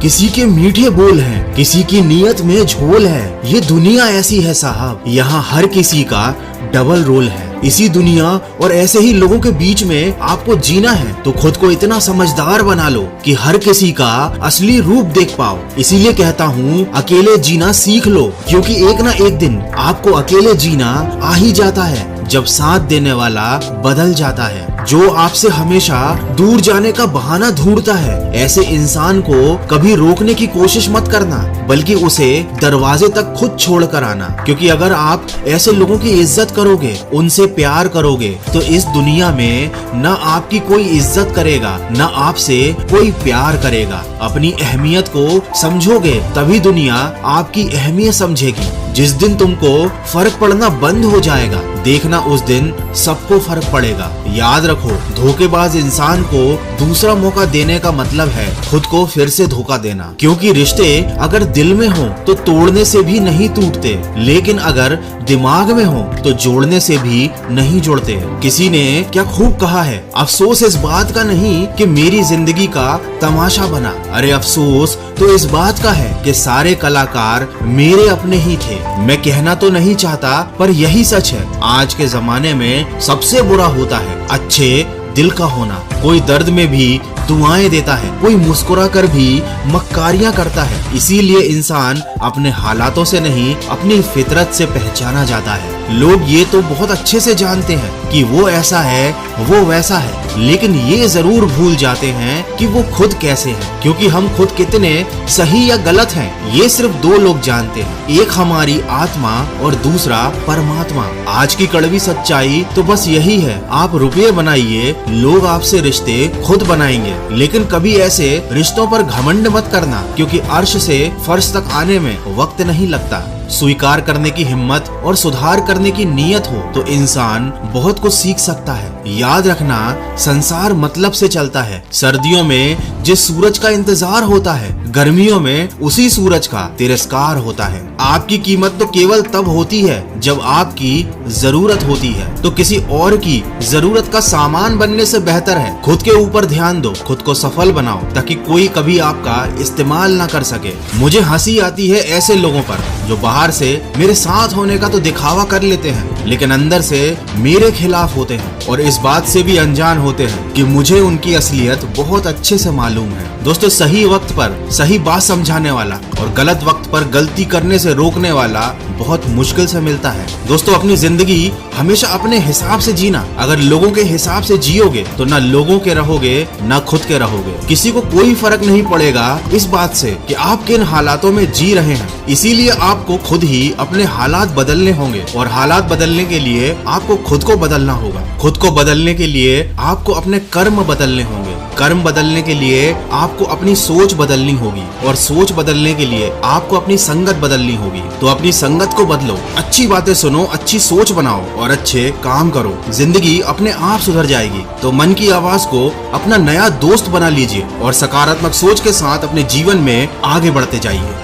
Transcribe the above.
किसी के मीठे बोल हैं, किसी की नीयत में झोल है। ये दुनिया ऐसी है साहब, यहाँ हर किसी का डबल रोल है। इसी दुनिया और ऐसे ही लोगों के बीच में आपको जीना है तो खुद को इतना समझदार बना लो कि हर किसी का असली रूप देख पाओ। इसीलिए कहता हूँ अकेले जीना सीख लो, क्योंकि एक ना एक दिन आपको अकेले जीना आ ही जाता है जब साथ देने वाला बदल जाता है। जो आपसे हमेशा दूर जाने का बहाना ढूंढता है, ऐसे इंसान को कभी रोकने की कोशिश मत करना, बल्कि उसे दरवाजे तक खुद छोड़ कर आना। क्योंकि अगर आप ऐसे लोगों की इज्जत करोगे, उनसे प्यार करोगे, तो इस दुनिया में न आपकी कोई इज्जत करेगा, न आपसे कोई प्यार करेगा। अपनी अहमियत को समझोगे तभी दुनिया आपकी अहमियत समझेगी। जिस दिन तुमको फर्क पड़ना बंद हो जाएगा, देखना उस दिन सबको फर्क पड़ेगा। याद रखो, धोखेबाज इंसान को दूसरा मौका देने का मतलब है खुद को फिर से धोखा देना। क्योंकि रिश्ते अगर दिल में हो तो तोड़ने से भी नहीं टूटते, लेकिन अगर दिमाग में हो तो जोड़ने से भी नहीं जुड़ते। किसी ने क्या खूब कहा है, अफसोस इस बात का नहीं कि मेरी जिंदगी का तमाशा बना, अरे अफसोस तो इस बात का है कि सारे कलाकार मेरे अपने ही थे। मैं कहना तो नहीं चाहता, पर यही सच है। आज के जमाने में सबसे बुरा होता है अच्छे दिल का होना। कोई दर्द में भी दुआएं देता है, कोई मुस्कुरा कर भी मक्कारियां करता है। इसीलिए इंसान अपने हालातों से नहीं, अपनी फितरत से पहचाना जाता है। लोग ये तो बहुत अच्छे से जानते हैं कि वो ऐसा है, वो वैसा है, लेकिन ये जरूर भूल जाते हैं कि वो खुद कैसे हैं। क्योंकि हम खुद कितने सही या गलत हैं, ये सिर्फ दो लोग जानते हैं, एक हमारी आत्मा और दूसरा परमात्मा। आज की कड़वी सच्चाई तो बस यही है, आप रुपये बनाइए, लोग आपसे रिश्ते खुद बनाएंगे। लेकिन कभी ऐसे रिश्तों पर घमंड मत करना, क्योंकि अर्श से फर्श तक आने में वक्त नहीं लगता। स्वीकार करने की हिम्मत और सुधार करने की नीयत हो तो इंसान बहुत कुछ सीख सकता है। याद रखना, संसार मतलब से चलता है। सर्दियों में जिस सूरज का इंतजार होता है, गर्मियों में उसी सूरज का तिरस्कार होता है। आपकी कीमत तो केवल तब होती है जब आपकी जरूरत होती है। तो किसी और की जरूरत का सामान बनने से बेहतर है खुद के ऊपर ध्यान दो, खुद को सफल बनाओ, ताकि कोई कभी आपका इस्तेमाल ना कर सके। मुझे हंसी आती है ऐसे लोगों पर जो बाहर से मेरे साथ होने का तो दिखावा कर लेते हैं, लेकिन अंदर से मेरे खिलाफ होते हैं, और इस बात से भी अनजान होते हैं कि मुझे उनकी असलियत बहुत अच्छे से मालूम है। दोस्तों, सही वक्त पर सही बात समझाने वाला और गलत वक्त पर गलती करने से रोकने वाला बहुत मुश्किल से मिलता है। दोस्तों, अपनी जिंदगी हमेशा अपने हिसाब से जीना। अगर लोगों के हिसाब से जियोगे तो ना लोगों के रहोगे, ना खुद के रहोगे। किसी को कोई फर्क नहीं पड़ेगा इस बात से कि आप किन हालातों में जी रहे हैं। इसीलिए आपको खुद ही अपने हालात बदलने होंगे, और हालात बदलने के लिए आपको खुद को बदलना होगा। खुद को बदलने के लिए आपको अपने कर्म बदलने होंगे। कर्म बदलने के लिए आपको अपनी सोच बदलनी होगी, और सोच बदलने के लिए आपको अपनी संगत बदलनी होगी। तो अपनी संगत को बदलो, अच्छी बातें सुनो, अच्छी सोच बनाओ और अच्छे काम करो। जिंदगी अपने आप सुधर जाएगी। तो मन की आवाज को अपना नया दोस्त बना लीजिए और सकारात्मक सोच के साथ अपने जीवन में आगे बढ़ते जाइए।